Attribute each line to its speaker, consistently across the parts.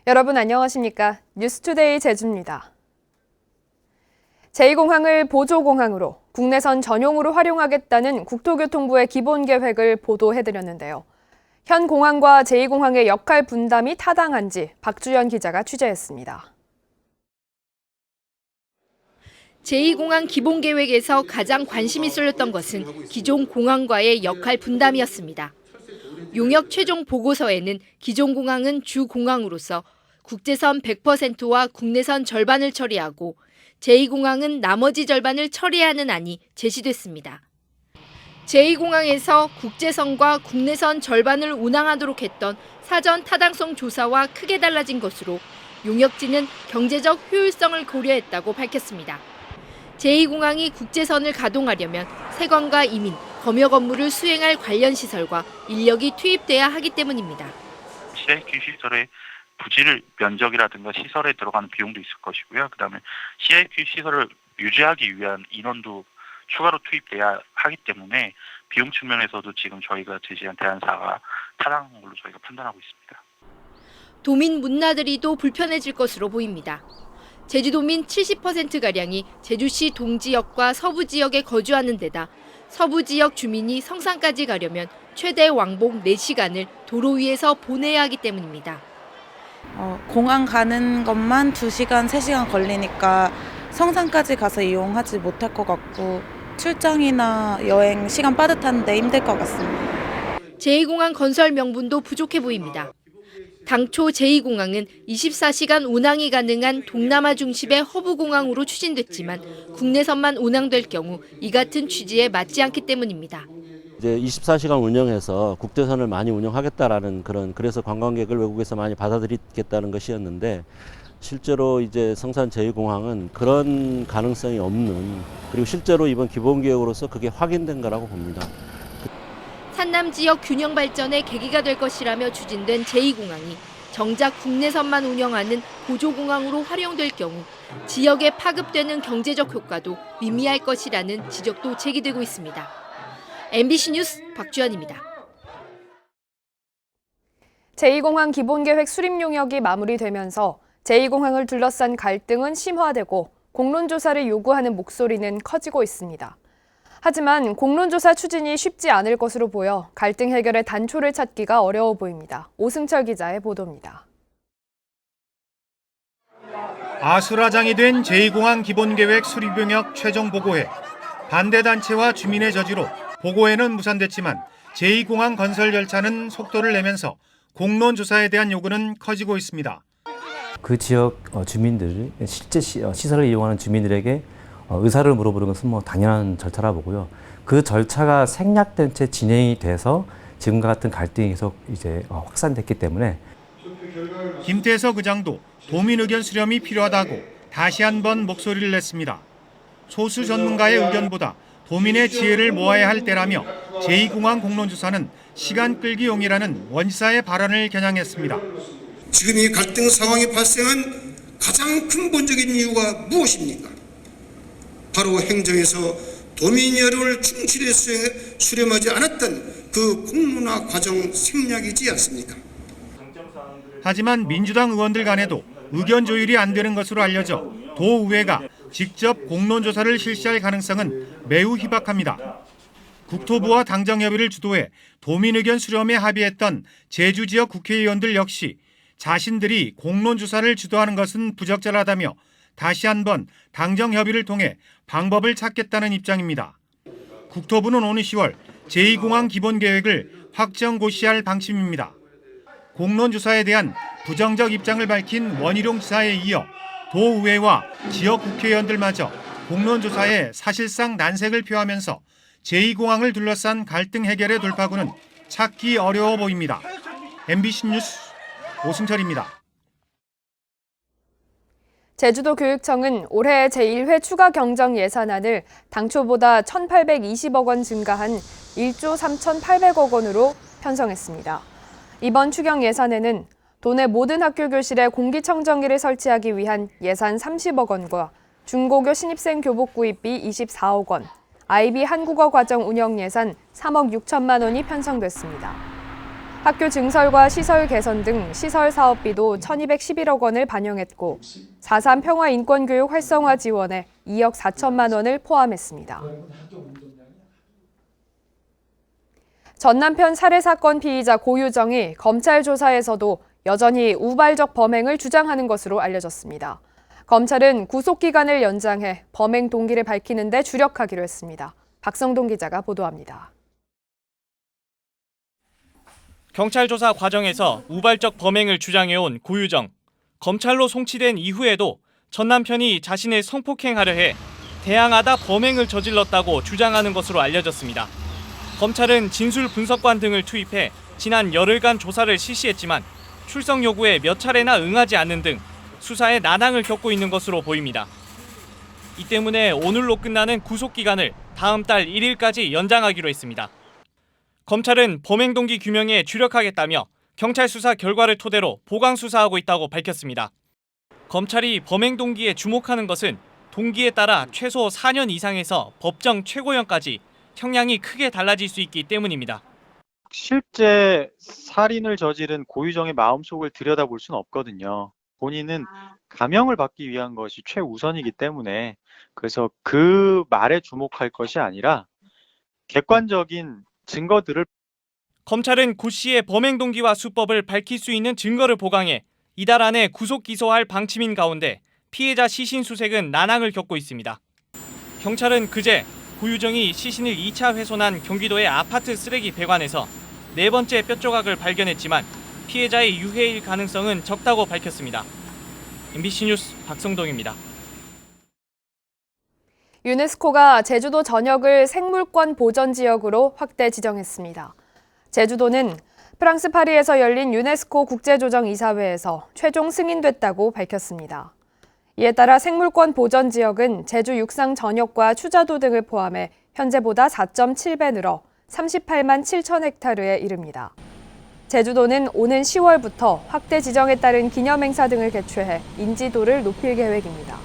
Speaker 1: 여러분 안녕하십니까? 뉴스투데이 제주입니다. 제2공항을 보조공항으로 국내선 전용으로 활용하겠다는 국토교통부의 기본계획을 보도해드렸는데요. 현 공항과 제2공항의 역할 분담이 타당한지 박주연 기자가 취재했습니다.
Speaker 2: 제2공항 기본계획에서 가장 관심이 쏠렸던 것은 기존 공항과의 역할 분담이었습니다. 용역 최종 보고서에는 기존 공항은 주 공항으로서 국제선 100%와 국내선 절반을 처리하고 제2공항은 나머지 절반을 처리하는 안이 제시됐습니다. 제2공항에서 국제선과 국내선 절반을 운항하도록 했던 사전 타당성 조사와 크게 달라진 것으로 용역진은 경제적 효율성을 고려했다고 밝혔습니다. 제2공항이 국제선을 가동하려면 세관과 이민, 검역 업무를 수행할 관련 시설과 인력이 투입돼야 하기 때문입니다.
Speaker 3: CIQ 시설의 부지 면적이라든가 시설에 들어가는 비용도 있을 것이고요. 그다음에 CIQ 시설을 유지하기 위한 인원도 추가로 투입돼야 하기 때문에 비용 측면에서도 지금 저희가 제시한 대안사가 타당한 걸로 저희가 판단하고 있습니다.
Speaker 2: 도민 문나들이도 불편해질 것으로 보입니다. 제주도민 70%가량이 제주시 동지역과 서부 지역에 거주하는 데다 서부 지역 주민이 성산까지 가려면 최대 왕복 4시간을 도로 위에서 보내야 하기 때문입니다.
Speaker 4: 공항 가는 것만 2시간, 3시간 걸리니까 성산까지 가서 이용하지 못할 것 같고 출장이나 여행 시간 빠듯한데 힘들 것 같습니다.
Speaker 2: 제2공항 건설 명분도 부족해 보입니다. 당초 제2공항은 24시간 운항이 가능한 동남아 중심의 허브공항으로 추진됐지만 국내선만 운항될 경우 이 같은 취지에 맞지 않기 때문입니다.
Speaker 5: 이제 24시간 운영해서 국제선을 많이 운영하겠다라는 그래서 관광객을 외국에서 많이 받아들이겠다는 것이었는데 실제로 이제 성산 제2공항은 그런 가능성이 없는, 그리고 실제로 이번 기본계획으로서 그게 확인된 거라고 봅니다.
Speaker 2: 산남 지역 균형 발전의 계기가 될 것이라며 추진된 제2공항이 정작 국내선만 운영하는 보조공항으로 활용될 경우 지역에 파급되는 경제적 효과도 미미할 것이라는 지적도 제기되고 있습니다. MBC 뉴스 박주연입니다.
Speaker 1: 제2공항 기본계획 수립 용역이 마무리되면서 제2공항을 둘러싼 갈등은 심화되고 공론조사를 요구하는 목소리는 커지고 있습니다. 하지만 공론조사 추진이 쉽지 않을 것으로 보여 갈등 해결의 단초를 찾기가 어려워 보입니다. 오승철 기자의 보도입니다.
Speaker 6: 아수라장이 된 제2공항 기본계획 수립용역 최종 보고회. 반대단체와 주민의 저지로 보고회는 무산됐지만 제2공항 건설 열차는 속도를 내면서 공론조사에 대한 요구는 커지고 있습니다.
Speaker 7: 그 지역 주민들, 실제 시설을 이용하는 주민들에게 의사를 물어보는 것은 당연한 절차라 보고요. 그 절차가 생략된 채 진행이 돼서 지금과 같은 갈등이 계속 이제 확산됐기 때문에
Speaker 6: 김태석 의장도 도민 의견 수렴이 필요하다고 다시 한번 목소리를 냈습니다. 소수 전문가의 의견보다 도민의 지혜를 모아야 할 때라며 제2공항 공론조사는 시간 끌기용이라는 원지사의 발언을 겨냥했습니다.
Speaker 8: 지금 이 갈등 상황이 발생한 가장 근본적인 이유가 무엇입니까? 바로 행정에서 도민 여론을 충실히 수렴하지 않았던 그 공론화 과정 생략이지 않습니까?
Speaker 6: 하지만 민주당 의원들 간에도 의견 조율이 안 되는 것으로 알려져 도의회가 직접 공론조사를 실시할 가능성은 매우 희박합니다. 국토부와 당정협의를 주도해 도민 의견 수렴에 합의했던 제주 지역 국회의원들 역시 자신들이 공론조사를 주도하는 것은 부적절하다며 다시 한번 당정협의를 통해 방법을 찾겠다는 입장입니다. 국토부는 오는 10월 제2공항 기본계획을 확정 고시할 방침입니다. 공론조사에 대한 부정적 입장을 밝힌 원희룡 지사에 이어 도의회와 지역 국회의원들마저 공론조사에 사실상 난색을 표하면서 제2공항을 둘러싼 갈등 해결의 돌파구는 찾기 어려워 보입니다. MBC 뉴스 오승철입니다.
Speaker 1: 제주도교육청은 올해 제1회 추가 경정 예산안을 당초보다 1,820억 원 증가한 1조 3,800억 원으로 편성했습니다. 이번 추경 예산에는 도내 모든 학교 교실에 공기청정기를 설치하기 위한 예산 30억 원과 중고교 신입생 교복 구입비 24억 원, IB 한국어 과정 운영 예산 3억 6천만 원이 편성됐습니다. 학교 증설과 시설 개선 등 시설 사업비도 1,211억 원을 반영했고 4.3 평화인권교육 활성화 지원에 2억 4천만 원을 포함했습니다. 전 남편 살해 사건 피의자 고유정이 검찰 조사에서도 여전히 우발적 범행을 주장하는 것으로 알려졌습니다. 검찰은 구속기간을 연장해 범행 동기를 밝히는 데 주력하기로 했습니다. 박성동 기자가 보도합니다.
Speaker 9: 경찰 조사 과정에서 우발적 범행을 주장해온 고유정. 검찰로 송치된 이후에도 전 남편이 자신을 성폭행하려 해 대항하다 범행을 저질렀다고 주장하는 것으로 알려졌습니다. 검찰은 진술 분석관 등을 투입해 지난 열흘간 조사를 실시했지만 출석 요구에 몇 차례나 응하지 않는 등 수사에 난항을 겪고 있는 것으로 보입니다. 이 때문에 오늘로 끝나는 구속기간을 다음 달 1일까지 연장하기로 했습니다. 검찰은 범행 동기 규명에 주력하겠다며 경찰 수사 결과를 토대로 보강 수사하고 있다고 밝혔습니다. 검찰이 범행 동기에 주목하는 것은 동기에 따라 최소 4년 이상에서 법정 최고형까지 형량이 크게 달라질 수 있기 때문입니다.
Speaker 10: 실제 살인을 저지른 고유정의 마음속을 들여다볼 수는 없거든요. 본인은 감형을 받기 위한 것이 최우선이기 때문에 그래서 그 말에 주목할 것이 아니라 객관적인 증거들을
Speaker 9: 검찰은 고 씨의 범행 동기와 수법을 밝힐 수 있는 증거를 보강해 이달 안에 구속 기소할 방침인 가운데 피해자 시신 수색은 난항을 겪고 있습니다. 경찰은 그제 고유정이 시신을 2차 훼손한 경기도의 아파트 쓰레기 배관에서 4번째 뼈조각을 발견했지만 피해자의 유해일 가능성은 적다고 밝혔습니다. MBC 뉴스 박성동입니다.
Speaker 1: 유네스코가 제주도 전역을 생물권 보전 지역으로 확대 지정했습니다. 제주도는 프랑스 파리에서 열린 유네스코 국제조정이사회에서 최종 승인됐다고 밝혔습니다. 이에 따라 생물권 보전 지역은 제주 육상 전역과 추자도 등을 포함해 현재보다 4.7배 늘어 38만 7천 헥타르에 이릅니다. 제주도는 오는 10월부터 확대 지정에 따른 기념행사 등을 개최해 인지도를 높일 계획입니다.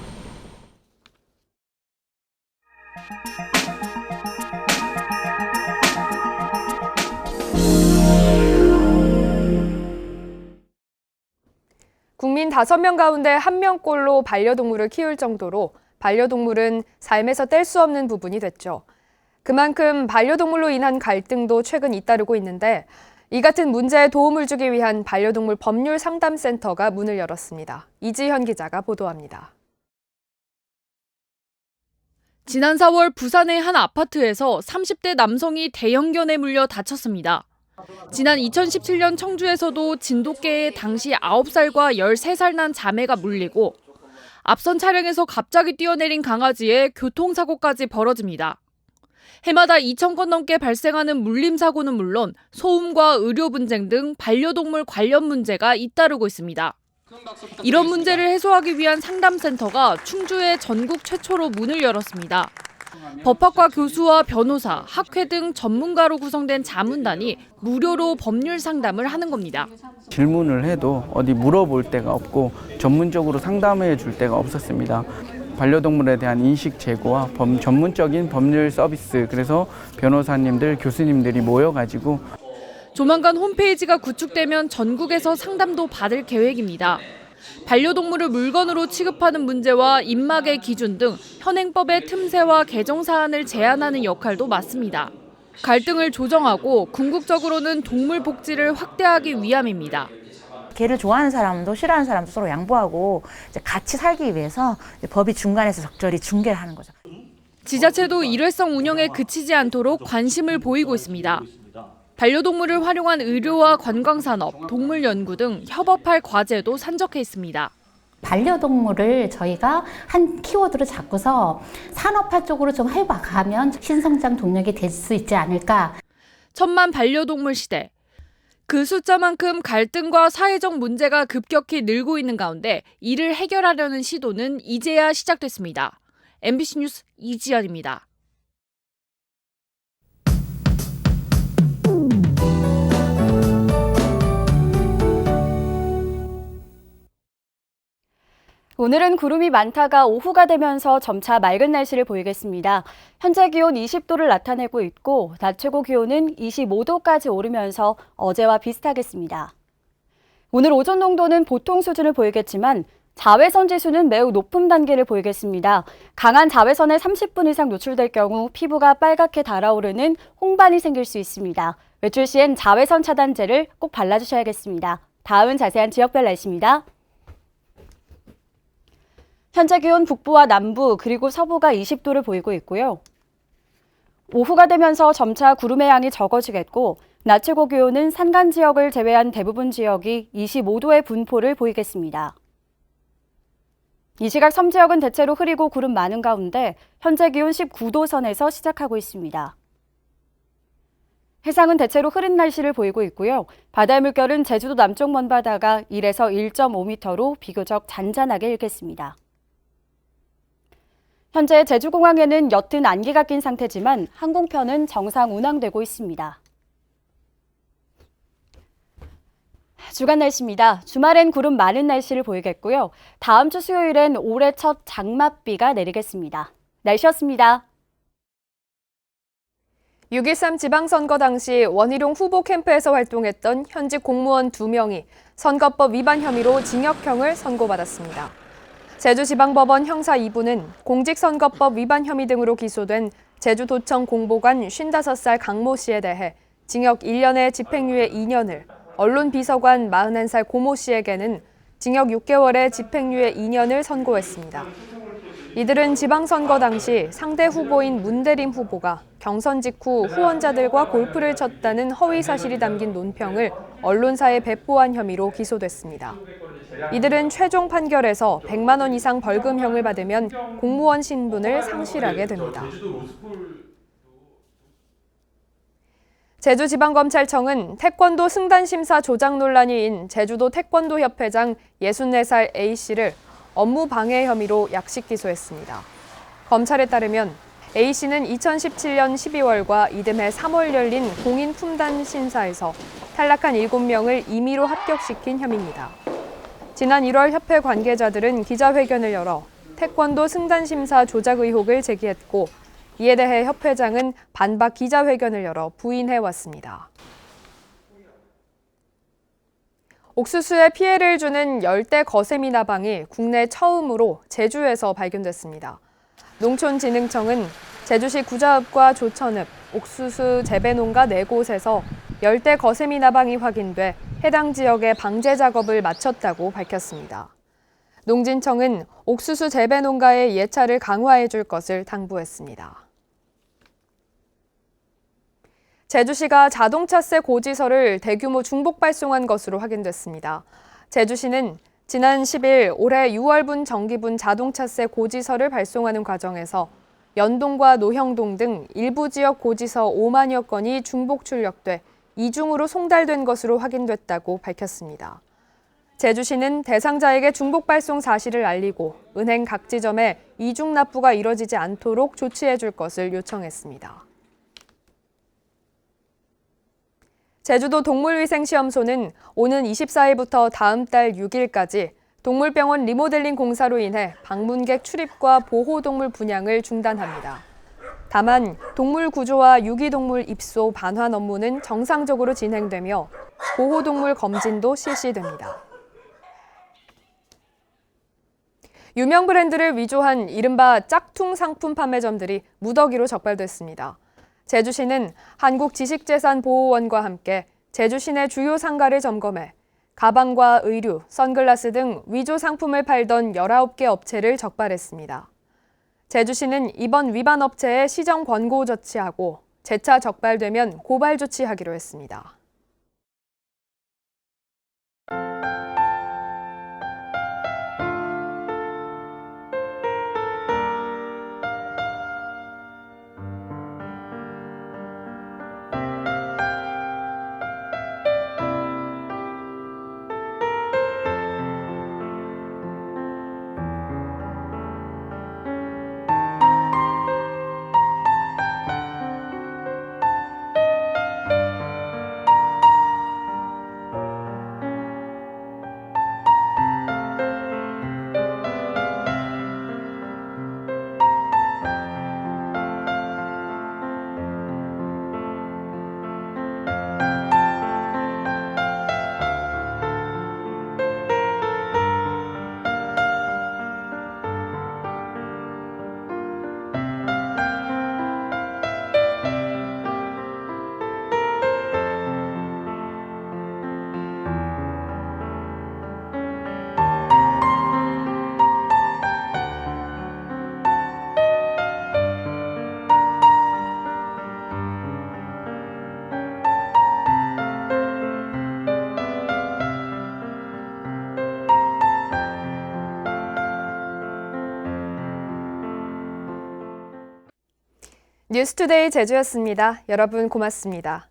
Speaker 1: 국민 5명 가운데 1명꼴로 반려동물을 키울 정도로 반려동물은 삶에서 뗄 수 없는 부분이 됐죠. 그만큼 반려동물로 인한 갈등도 최근 잇따르고 있는데 이 같은 문제에 도움을 주기 위한 반려동물 법률 상담센터가 문을 열었습니다. 이지현 기자가 보도합니다.
Speaker 11: 지난 4월 부산의 한 아파트에서 30대 남성이 대형견에 물려 다쳤습니다. 지난 2017년 청주에서도 진돗개에 당시 9살과 13살 난 자매가 물리고 앞선 차량에서 갑자기 뛰어내린 강아지에 교통사고까지 벌어집니다. 해마다 2,000건 넘게 발생하는 물림 사고는 물론 소음과 의료 분쟁 등 반려동물 관련 문제가 잇따르고 있습니다. 이런 문제를 해소하기 위한 상담센터가 충주에 전국 최초로 문을 열었습니다. 법학과 교수와 변호사, 학회 등 전문가로 구성된 자문단이 무료로 법률 상담을 하는 겁니다.
Speaker 12: 질문을 해도 어디 물어볼 데가 없고 전문적으로 상담해 줄 데가 없었습니다. 반려동물에 대한 인식 제고와 전문적인 법률 서비스, 그래서 변호사님들, 교수님들이 모여가지고
Speaker 11: 조만간 홈페이지가 구축되면 전국에서 상담도 받을 계획입니다. 반려동물을 물건으로 취급하는 문제와 입막의 기준 등 현행법의 틈새와 개정 사안을 제안하는 역할도 맡습니다. 갈등을 조정하고 궁극적으로는 동물 복지를 확대하기 위함입니다.
Speaker 13: 개를 좋아하는 사람도 싫어하는 사람도 서로 양보하고 이제 같이 살기 위해서 법이 중간에서 적절히 중개를 하는 거죠.
Speaker 11: 지자체도 일회성 운영에 그치지 않도록 관심을 보이고 있습니다. 반려동물을 활용한 의료와 관광산업, 동물연구 등 협업할 과제도 산적해 있습니다.
Speaker 14: 반려동물을 저희가 한 키워드로 잡고서 산업화 쪽으로 좀 해가면 신성장 동력이 될 수 있지 않을까.
Speaker 11: 천만 반려동물 시대. 그 숫자만큼 갈등과 사회적 문제가 급격히 늘고 있는 가운데 이를 해결하려는 시도는 이제야 시작됐습니다. MBC 뉴스 이지연입니다.
Speaker 15: 오늘은 구름이 많다가 오후가 되면서 점차 맑은 날씨를 보이겠습니다. 현재 기온 20도를 나타내고 있고 낮 최고 기온은 25도까지 오르면서 어제와 비슷하겠습니다. 오늘 오존 농도는 보통 수준을 보이겠지만 자외선 지수는 매우 높은 단계를 보이겠습니다. 강한 자외선에 30분 이상 노출될 경우 피부가 빨갛게 달아오르는 홍반이 생길 수 있습니다. 외출 시엔 자외선 차단제를 꼭 발라주셔야겠습니다. 다음은 자세한 지역별 날씨입니다. 현재 기온 북부와 남부 그리고 서부가 20도를 보이고 있고요. 오후가 되면서 점차 구름의 양이 적어지겠고 낮 최고 기온은 산간 지역을 제외한 대부분 지역이 25도의 분포를 보이겠습니다. 이 시각 섬 지역은 대체로 흐리고 구름 많은 가운데 현재 기온 19도 선에서 시작하고 있습니다. 해상은 대체로 흐린 날씨를 보이고 있고요. 바다의 물결은 제주도 남쪽 먼바다가 1에서 1.5m로 비교적 잔잔하게 일겠습니다. 현재 제주공항에는 옅은 안개가 낀 상태지만 항공편은 정상 운항되고 있습니다. 주간 날씨입니다. 주말엔 구름 많은 날씨를 보이겠고요. 다음 주 수요일엔 올해 첫 장맛비가 내리겠습니다. 날씨였습니다.
Speaker 1: 6.13 지방선거 당시 원희룡 후보 캠프에서 활동했던 현직 공무원 2명이 선거법 위반 혐의로 징역형을 선고받았습니다. 제주지방법원 형사 2부는 공직선거법 위반 혐의 등으로 기소된 제주도청 공보관 55살 강모 씨에 대해 징역 1년에 집행유예 2년을, 언론비서관 41살 고모 씨에게는 징역 6개월에 집행유예 2년을 선고했습니다. 이들은 지방선거 당시 상대 후보인 문대림 후보가 경선 직후 후원자들과 골프를 쳤다는 허위 사실이 담긴 논평을 언론사에 배포한 혐의로 기소됐습니다. 이들은 최종 판결에서 100만 원 이상 벌금형을 받으면 공무원 신분을 상실하게 됩니다. 제주지방검찰청은 태권도 승단심사 조작 논란이인 제주도 태권도협회장 64살 A씨를 업무 방해 혐의로 약식 기소했습니다. 검찰에 따르면 A씨는 2017년 12월과 이듬해 3월 열린 공인 품단 심사에서 탈락한 7명을 임의로 합격시킨 혐의입니다. 지난 1월 협회 관계자들은 기자회견을 열어 태권도 승단심사 조작 의혹을 제기했고 이에 대해 협회장은 반박 기자회견을 열어 부인해왔습니다. 옥수수에 피해를 주는 열대 거세미 나방이 국내 처음으로 제주에서 발견됐습니다. 농촌진흥청은 제주시 구자읍과 조천읍, 옥수수 재배농가 4곳에서 열대 거세미 나방이 확인돼 해당 지역에 방제 작업을 마쳤다고 밝혔습니다. 농진청은 옥수수 재배농가의 예찰을 강화해 줄 것을 당부했습니다. 제주시가 자동차세 고지서를 대규모 중복 발송한 것으로 확인됐습니다. 제주시는 지난 10일 올해 6월분 정기분 자동차세 고지서를 발송하는 과정에서 연동과 노형동 등 일부 지역 고지서 5만여 건이 중복 출력돼 이중으로 송달된 것으로 확인됐다고 밝혔습니다. 제주시는 대상자에게 중복 발송 사실을 알리고 은행 각 지점에 이중 납부가 이뤄지지 않도록 조치해 줄 것을 요청했습니다. 제주도 동물위생시험소는 오는 24일부터 다음 달 6일까지 동물병원 리모델링 공사로 인해 방문객 출입과 보호동물 분양을 중단합니다. 다만 동물 구조와 유기동물 입소 반환 업무는 정상적으로 진행되며 보호동물 검진도 실시됩니다. 유명 브랜드를 위조한 이른바 짝퉁 상품 판매점들이 무더기로 적발됐습니다. 제주시는 한국지식재산보호원과 함께 제주 시내 주요 상가를 점검해 가방과 의류, 선글라스 등 위조 상품을 팔던 19개 업체를 적발했습니다. 제주시는 이번 위반 업체에 시정 권고 조치하고 재차 적발되면 고발 조치하기로 했습니다. 뉴스투데이 제주였습니다. 여러분 고맙습니다.